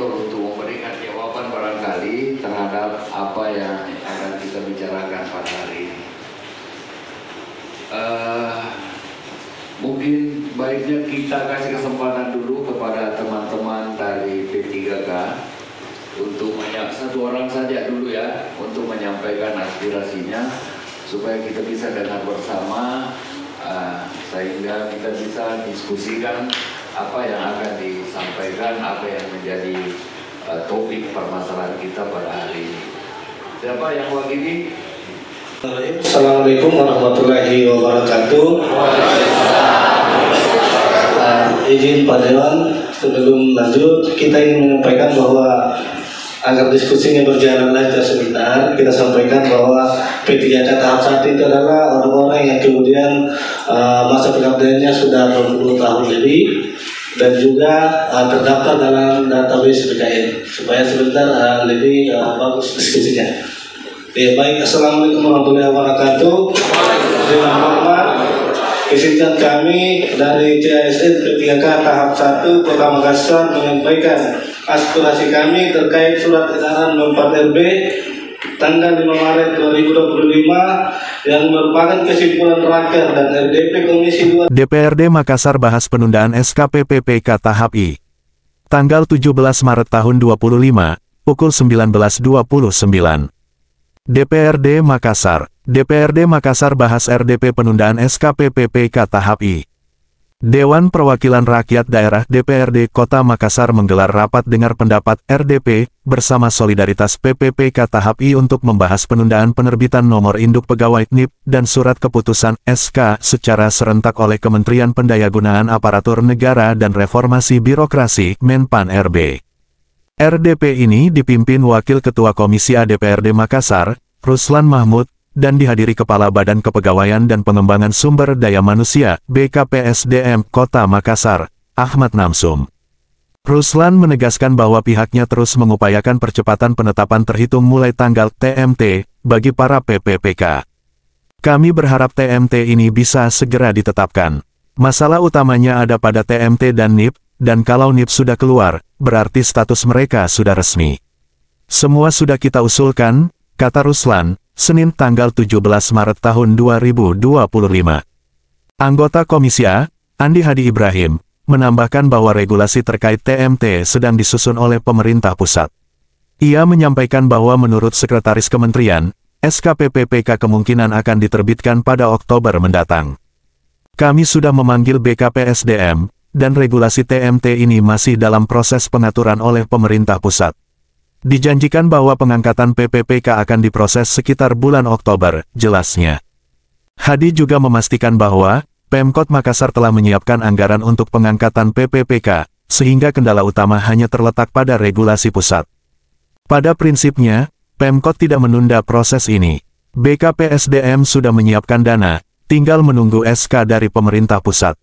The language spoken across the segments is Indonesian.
moderator untuk memberikan jawaban barangkali terhadap apa yang akan kita bicarakan pada hari ini. Mungkin baiknya kita kasih kesempatan dulu kepada teman-teman dari P3K untuk satu orang saja dulu ya, untuk menyampaikan aspirasinya supaya kita bisa dengar bersama, sehingga kita bisa diskusikan apa yang akan disampaikan, apa yang menjadi topik permasalahan kita pada hari ini. Siapa yang mewakili? Assalamualaikum warahmatullahi wabarakatuh. Izin Pak Dewan, sebelum lanjut kita ingin menyampaikan bahwa agar diskusinya berjalan lancar sebentar, kita sampaikan bahwa P3K tahap 1 itu adalah orang-orang yang kemudian masa pengabdiannya sudah 20 tahun lebih dan juga terdaftar dalam database BKN, supaya sebentar lebih bagus diskusinya. Ya, baik, Assalamualaikum warahmatullahi wabarakatuh. Dengan hormat, izinkan kami dari CASN P3K tahap 1 Kota Makassar menyampaikan aspirasi kami terkait surat edaran No. 4 RB tanggal 5 Maret 2025 yang merupakan kesimpulan terakhir dan RDP Komisi 2 DPRD Makassar bahas penundaan SKPPPK tahap I. Tanggal 17 Maret tahun 2025, pukul 19.29. DPRD Makassar. DPRD Makassar bahas RDP penundaan SKPPPK tahap I. Dewan Perwakilan Rakyat Daerah DPRD Kota Makassar menggelar rapat dengar pendapat RDP bersama Solidaritas PPPK tahap I untuk membahas penundaan penerbitan nomor induk pegawai NIP dan surat keputusan SK secara serentak oleh Kementerian Pendayagunaan Aparatur Negara dan Reformasi Birokrasi Menpan RB. RDP ini dipimpin Wakil Ketua Komisi A DPRD Makassar, Ruslan Mahmud, dan dihadiri Kepala Badan Kepegawaian dan Pengembangan Sumber Daya Manusia BKPSDM Kota Makassar, Ahmad Namsum. Ruslan menegaskan bahwa pihaknya terus mengupayakan percepatan penetapan terhitung mulai tanggal TMT bagi para PPPK. Kami berharap TMT ini bisa segera ditetapkan. Masalah utamanya ada pada TMT dan NIP, dan kalau NIP sudah keluar, berarti status mereka sudah resmi. Semua sudah kita usulkan, kata Ruslan, Senin tanggal 17 Maret tahun 2025. Anggota Komisi A, Andi Hadi Ibrahim, menambahkan bahwa regulasi terkait TMT sedang disusun oleh pemerintah pusat. Ia menyampaikan bahwa menurut Sekretaris Kementerian, SKPPPK kemungkinan akan diterbitkan pada Oktober mendatang. Kami sudah memanggil BKPSDM, dan regulasi TMT ini masih dalam proses pengaturan oleh pemerintah pusat. Dijanjikan bahwa pengangkatan PPPK akan diproses sekitar bulan Oktober, jelasnya. Hadi juga memastikan bahwa Pemkot Makassar telah menyiapkan anggaran untuk pengangkatan PPPK, sehingga kendala utama hanya terletak pada regulasi pusat. Pada prinsipnya, Pemkot tidak menunda proses ini. BKPSDM sudah menyiapkan dana, tinggal menunggu SK dari pemerintah pusat.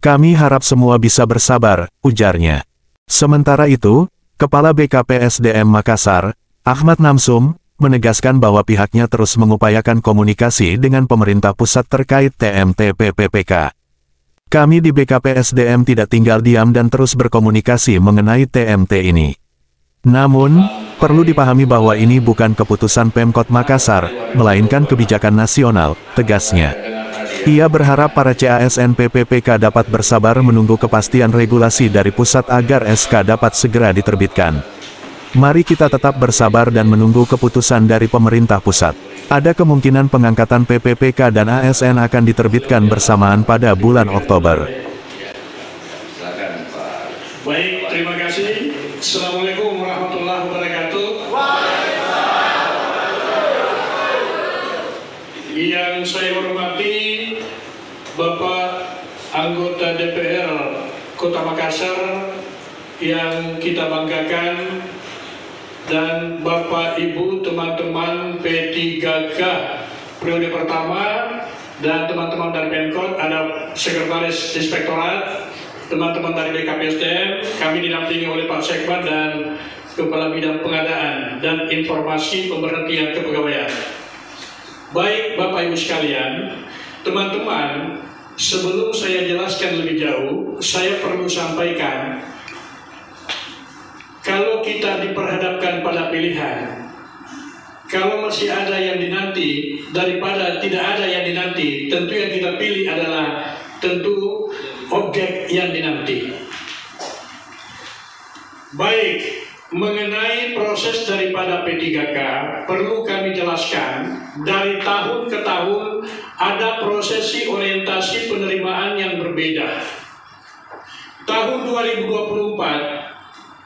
Kami harap semua bisa bersabar, ujarnya. Sementara itu, Kepala BKPSDM Makassar, Ahmad Namsum, menegaskan bahwa pihaknya terus mengupayakan komunikasi dengan pemerintah pusat terkait TMT PPPK. Kami di BKPSDM tidak tinggal diam dan terus berkomunikasi mengenai TMT ini. Namun, perlu dipahami bahwa ini bukan keputusan Pemkot Makassar, melainkan kebijakan nasional, tegasnya. Ia berharap para CASN PPPK dapat bersabar menunggu kepastian regulasi dari pusat agar SK dapat segera diterbitkan. Mari kita tetap bersabar dan menunggu keputusan dari pemerintah pusat. Ada kemungkinan pengangkatan PPPK dan ASN akan diterbitkan bersamaan pada bulan Oktober. Baik, terima kasih. Assalamualaikum warahmatullahi wabarakatuh. Yang saya hormati Bapak anggota DPR Kota Makassar yang kita banggakan, dan Bapak Ibu teman-teman P3K periode pertama, dan teman-teman dari Pemkot, ada Sekretaris Inspektorat, teman-teman dari BKPSDM, kami didampingi oleh Pak Sekman dan Kepala Bidang Pengadaan dan Informasi Pemberhentian Kepegawaian. Baik Bapak Ibu sekalian, teman-teman, sebelum saya jelaskan lebih jauh, saya perlu sampaikan, kalau kita diperhadapkan pada pilihan, kalau masih ada yang dinanti daripada tidak ada yang dinanti, tentu yang kita pilih adalah tentu objek yang dinanti. Baik, mengenai proses daripada P3K perlu kami jelaskan, dari tahun ke tahun ada prosesi orientasi penerimaan yang berbeda. Tahun 2024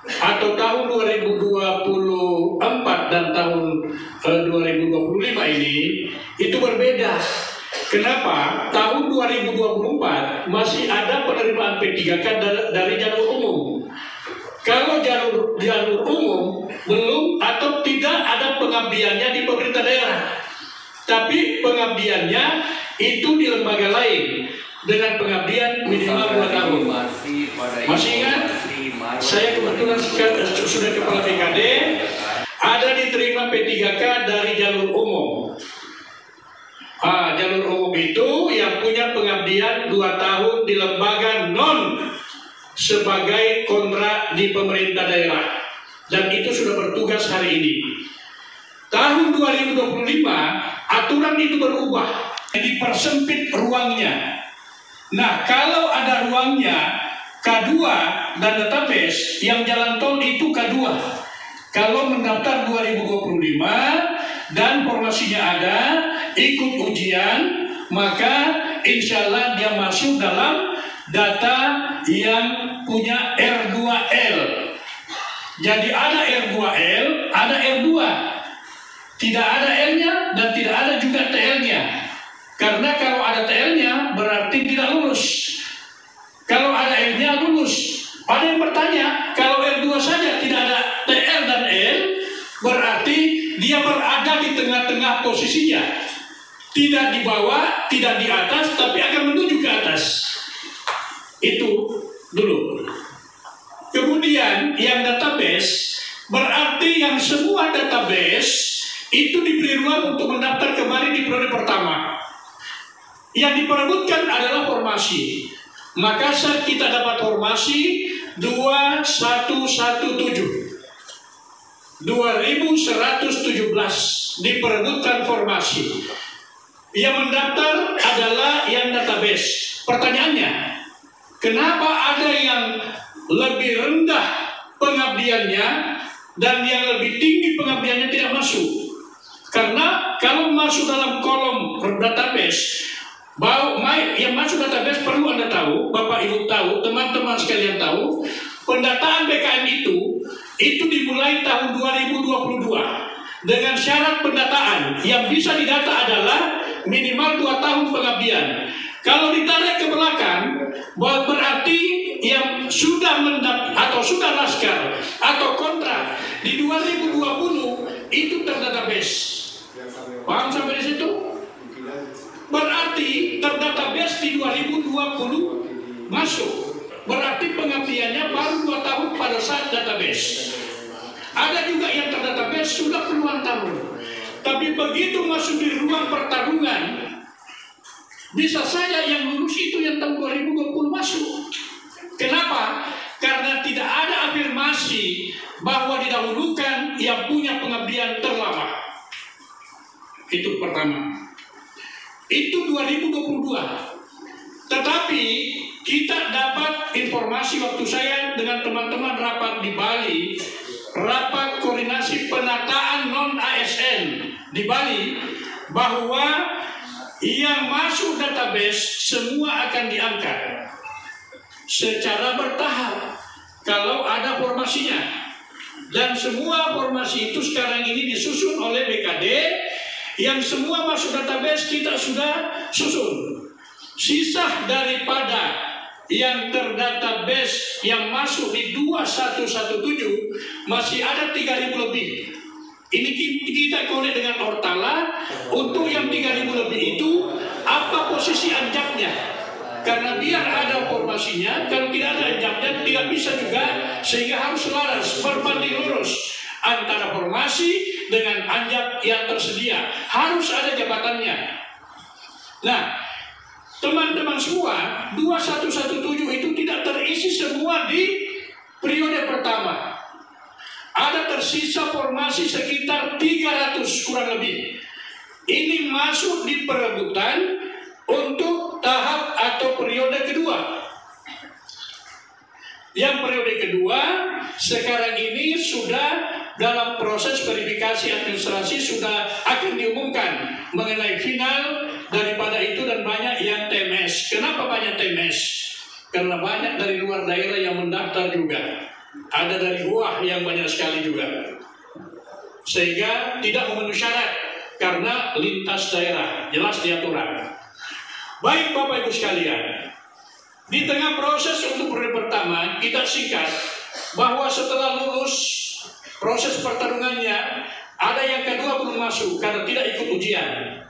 atau tahun 2024 dan tahun 2025 ini itu berbeda. Kenapa? Tahun 2024 masih ada penerimaan P3K dari jalur umum. Kalau jalur umum belum atau tidak ada pengabdiannya di pemerintah daerah, tapi pengabdiannya itu di lembaga lain dengan pengabdian minimal 2 tahun. Masih ingat? Saya kebetulan sudah kepala BKD, ada diterima P3K dari jalur umum. Jalur umum itu yang punya pengabdian 2 tahun di lembaga non sebagai kontrak di pemerintah daerah, dan itu sudah bertugas hari ini. Tahun 2025 aturan itu berubah, dipersempit ruangnya. Nah, kalau ada ruangnya K2 dan database, yang jalan tol itu K2. Kalau mendaftar 2025 dan formasinya ada, ikut ujian, maka insya Allah dia masuk dalam data yang punya R2L. Jadi ada R2L, ada R2. Tidak ada L-nya dan tidak ada juga TL-nya. Karena kalau ada TL-nya berarti tidak lulus. Kalau ada L-nya lulus. Ada yang bertanya, kalau R2 saja tidak ada TL dan L, berarti dia berada di tengah-tengah posisinya. Tidak di bawah, tidak di atas, tapi akan menuju ke atas. Itu dulu. Kemudian yang database, berarti yang semua database itu diberi ruang untuk mendaftar kembali di periode pertama. Yang diperebutkan adalah formasi. Makassar kita dapat formasi 2117. 2117 diperebutkan formasi. Yang mendaftar adalah yang database. Pertanyaannya, kenapa ada yang lebih rendah pengabdiannya dan yang lebih tinggi pengabdiannya tidak masuk? Karena kalau masuk dalam kolom database, yang masuk database perlu Anda tahu, Bapak Ibu tahu, teman-teman sekalian tahu, pendataan BKN itu dimulai tahun 2022 dengan syarat pendataan yang bisa didata adalah minimal 2 tahun pengabdian. Kalau ditarik ke belakang, berarti yang sudah mendaftar atau sudah laskar atau kontrak di 2020 itu terdatabase. Paham sampai di situ? Berarti terdatabase di 2020 masuk. Berarti pengabdiannya baru 2 tahun pada saat database. Ada juga yang terdatabase sudah puluhan tahun. Tapi begitu masuk di ruang pertarungan, bisa saja yang lulus itu yang tahun 2020 masuk. Kenapa? Karena tidak ada afirmasi bahwa didahulukan yang punya pengabdian terlama. Itu pertama. Itu 2022. Tetapi kita dapat informasi waktu saya dengan teman-teman rapat di Bali, rapat koordinasi penataan non-ASN di Bali, bahwa yang masuk database semua akan diangkat secara bertahap kalau ada formasinya. Dan semua formasi itu sekarang ini disusun oleh BKD. Yang semua masuk database kita sudah susun. Sisa daripada yang terdatabase yang masuk di 2117 masih ada 3.000 lebih. Ini kita kolek dengan Ortala. Untuk yang 3.000 lebih itu apa posisi anjaknya? Karena biar ada formasinya, kalau tidak ada anjaknya tidak bisa juga, sehingga harus selaras, berbanding lurus antara formasi dengan anjak yang tersedia. Harus ada jabatannya. Nah, teman-teman semua, 2117 itu tidak terisi semua di periode pertama. ada tersisa formasi sekitar 300 kurang lebih. Ini masuk di perebutan untuk tahap atau periode kedua. Yang periode kedua sekarang ini sudah dalam proses verifikasi administrasi, sudah akan diumumkan mengenai final daripada itu, dan banyak yang TMS. Kenapa banyak TMS? Karena banyak dari luar daerah yang mendaftar juga. Ada dari luar yang banyak sekali juga. Sehingga tidak memenuhi syarat karena lintas daerah, jelas diaturan. Baik Bapak Ibu sekalian, di tengah proses untuk periode pertama, kita singkat bahwa setelah lulus proses pertarungannya, ada yang kedua belum masuk karena tidak ikut ujian.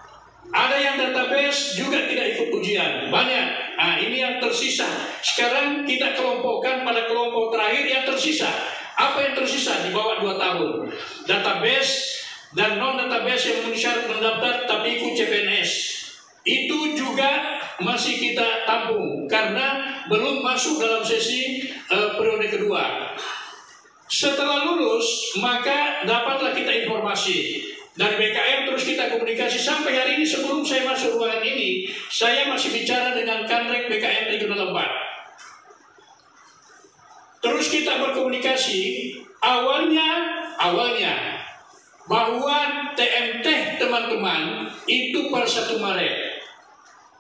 Ada yang database juga tidak ikut ujian, banyak. Nah, ini yang tersisa. Sekarang kita kelompokkan pada kelompok terakhir yang tersisa. Apa yang tersisa di bawah 2 tahun? Database dan non-database yang memenuhi syarat mendaftar tapi ikut CPNS. Itu juga masih kita tampung karena belum masuk dalam sesi periode kedua. Setelah lulus, maka dapatlah kita informasi dari BKM, terus kita komunikasi sampai hari ini. Sebelum saya masuk ruangan ini, saya masih bicara dengan Kanrek BKM Regional 4. Terus kita berkomunikasi, awalnya bahwa TMT teman-teman itu per 1 Maret.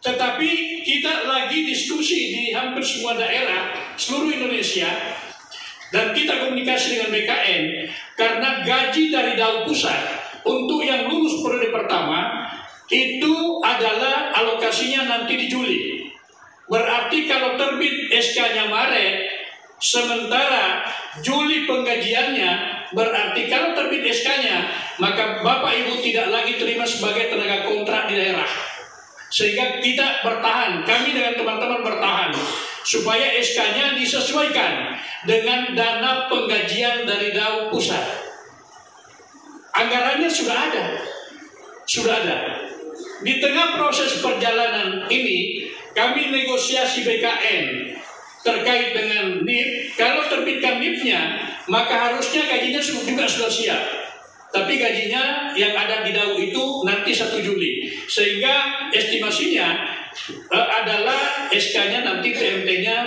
Tetapi kita lagi diskusi di hampir semua daerah seluruh Indonesia, dan kita komunikasi dengan BKN karena gaji dari DAU pusat untuk yang lulus periode pertama itu adalah alokasinya nanti di Juli. Berarti kalau terbit SK-nya Maret, sementara Juli penggajiannya, berarti kalau terbit SK-nya, maka Bapak Ibu tidak lagi terima sebagai tenaga kontrak di daerah. Sehingga kita bertahan, kami dengan teman-teman bertahan supaya SK-nya disesuaikan dengan dana penggajian dari DAU pusat. Anggarannya sudah ada. Di tengah proses perjalanan ini, kami negosiasi BKN terkait dengan NIP. Kalau terbitkan NIP-nya, maka harusnya gajinya juga sudah siap. Tapi gajinya yang ada di DAU itu nanti 1 Juli. Sehingga estimasinya adalah SK-nya nanti TMT-nya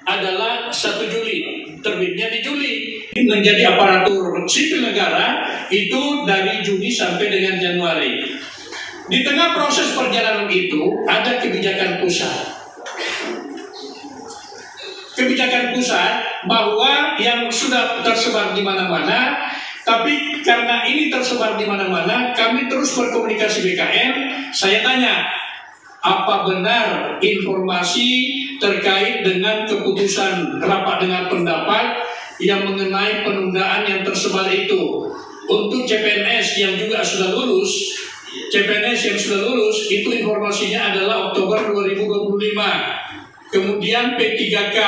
adalah 1 Juli. Terbitnya di Juli. Menjadi aparatur sipil negara itu dari Juni sampai dengan Januari. Di tengah proses perjalanan itu ada kebijakan pusat. Kebijakan pusat bahwa yang sudah tersebar di mana-mana. Tapi karena ini tersebar di mana-mana, kami terus berkomunikasi BKN. Saya tanya, apa benar informasi terkait dengan keputusan rapat dengar pendapat yang mengenai penundaan yang tersebar itu? Untuk CPNS yang juga sudah lulus, itu informasinya adalah Oktober 2025. Kemudian P3K,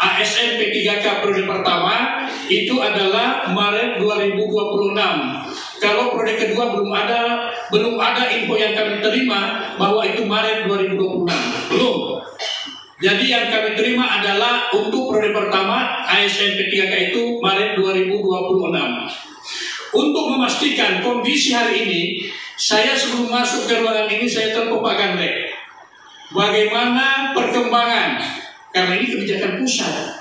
ASN P3K periode pertama itu adalah Maret 2026. Kalau periode kedua belum ada info yang kami terima bahwa itu Maret 2026. Belum. Jadi yang kami terima adalah untuk periode pertama ASN P3K itu Maret 2026. Untuk memastikan kondisi hari ini, saya sebelum masuk ke ruangan ini saya telepon Pak Kanrek. Bagaimana perkembangan? Karena ini kebijakan pusat.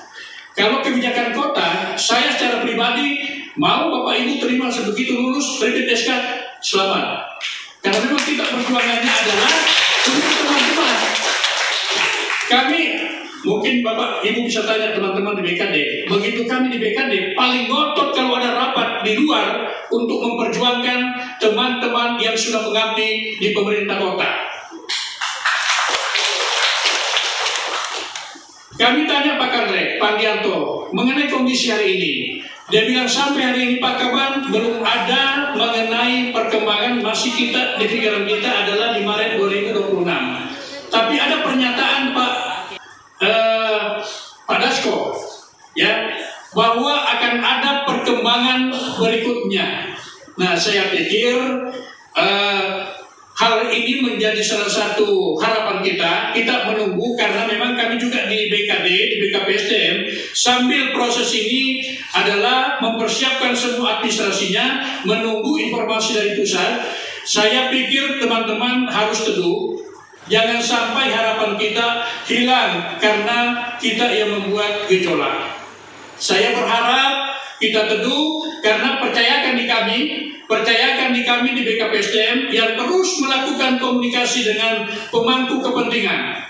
Kalau kebijakan kota, saya secara pribadi mau Bapak Ibu terima sebegitu lulus terbit SK, selamat. Karena memang kita perjuangannya adalah untuk teman-teman. Kami, mungkin Bapak Ibu bisa tanya teman-teman di BKD. Begitu kami di BKD, paling ngotot kalau ada rapat di luar untuk memperjuangkan teman-teman yang sudah mengabdi di pemerintah kota. Kami tanya Pak Kanrek, Pak Dianto, mengenai kondisi hari ini. Dia bilang sampai hari ini Pak Kaban belum ada mengenai perkembangan, masih kita di pikiran kita adalah di Maret 2026. Tapi ada pernyataan Pak Dasko, ya, bahwa akan ada perkembangan berikutnya. Nah, saya pikir hal ini menjadi salah satu harapan kita menunggu karena memang kami juga di BKD, di BKPSDM, sambil proses ini adalah mempersiapkan semua administrasinya, menunggu informasi dari pusat. Saya pikir teman-teman harus teduh, jangan sampai harapan kita hilang karena kita yang membuat gejolak. Saya berharap kita teduh karena percayakan di kami di BKPSDM yang terus melakukan komunikasi dengan pemangku kepentingan.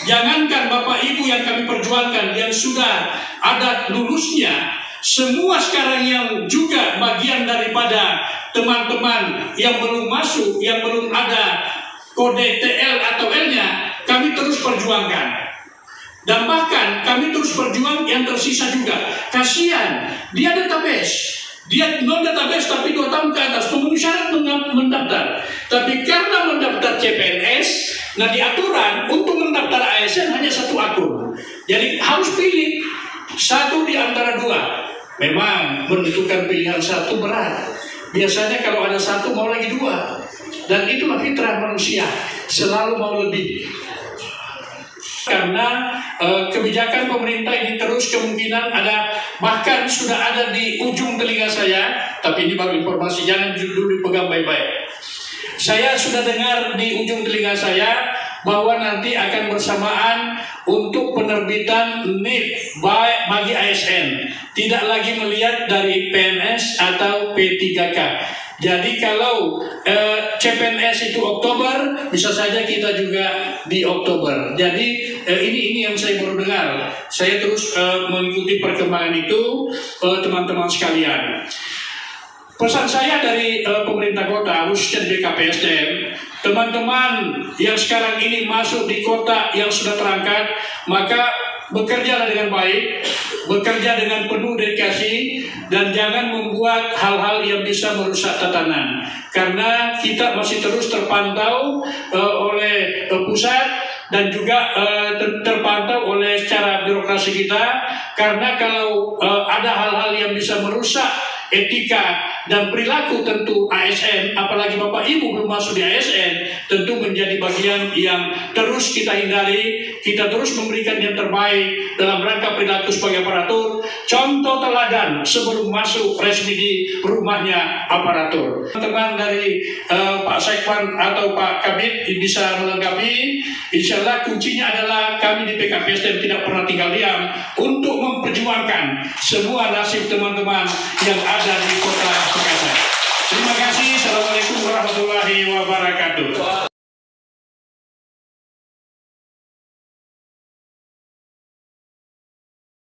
Jangankan Bapak Ibu yang kami perjuangkan yang sudah ada lulusnya, semua sekarang yang juga bagian daripada teman-teman yang belum masuk, yang belum ada kode TL atau L-nya, kami terus perjuangkan. Dan bahkan kami terus berjuang yang tersisa juga. Kasihan, dia database. Dia non-database tapi 2 tahun ke atas. Memenuhi syarat mendaftar. Tapi karena mendaftar CPNS, nah di aturan untuk mendaftar ASN hanya 1 akun. Jadi harus pilih 1 di antara 2. Memang menentukan pilihan 1 berat. Biasanya kalau ada 1 mau lagi 2. Dan itulah fitrah manusia. Selalu mau lebih. Karena kebijakan pemerintah ini terus kemungkinan ada, bahkan sudah ada di ujung telinga saya, tapi ini baru informasi, jangan dulu dipegang baik-baik. Saya sudah dengar di ujung telinga saya bahwa nanti akan bersamaan untuk penerbitan NIP bagi ASN, tidak lagi melihat dari PNS atau P3K. Jadi kalau CPNS itu Oktober, bisa saja kita juga di Oktober. Jadi ini yang saya baru dengar. Saya terus mengikuti perkembangan itu, teman-teman sekalian. Pesan saya dari pemerintah kota, khususnya BKPSDM, teman-teman yang sekarang ini masuk di kota yang sudah terangkat, maka bekerjalah dengan baik, bekerja dengan penuh dedikasi, dan jangan membuat hal-hal yang bisa merusak tatanan. Karena kita masih terus terpantau oleh pusat dan juga terpantau oleh secara birokrasi kita. Karena kalau ada hal-hal yang bisa merusak etika dan perilaku tentu ASN, apalagi Bapak Ibu belum masuk di ASN, tentu menjadi bagian yang terus kita hindari. Kita terus memberikan yang terbaik dalam rangka perilaku sebagai aparatur, contoh teladan sebelum masuk resmi di rumahnya aparatur. Teman dari Pak Sekpan atau Pak Kabid bisa melengkapi. Insya Allah kuncinya adalah kami di PKPSDM tidak pernah tinggal diam untuk memperjuangkan semua nasib teman-teman yang ada di Kota Makassar. Terima kasih. Assalamualaikum warahmatullahi wabarakatuh.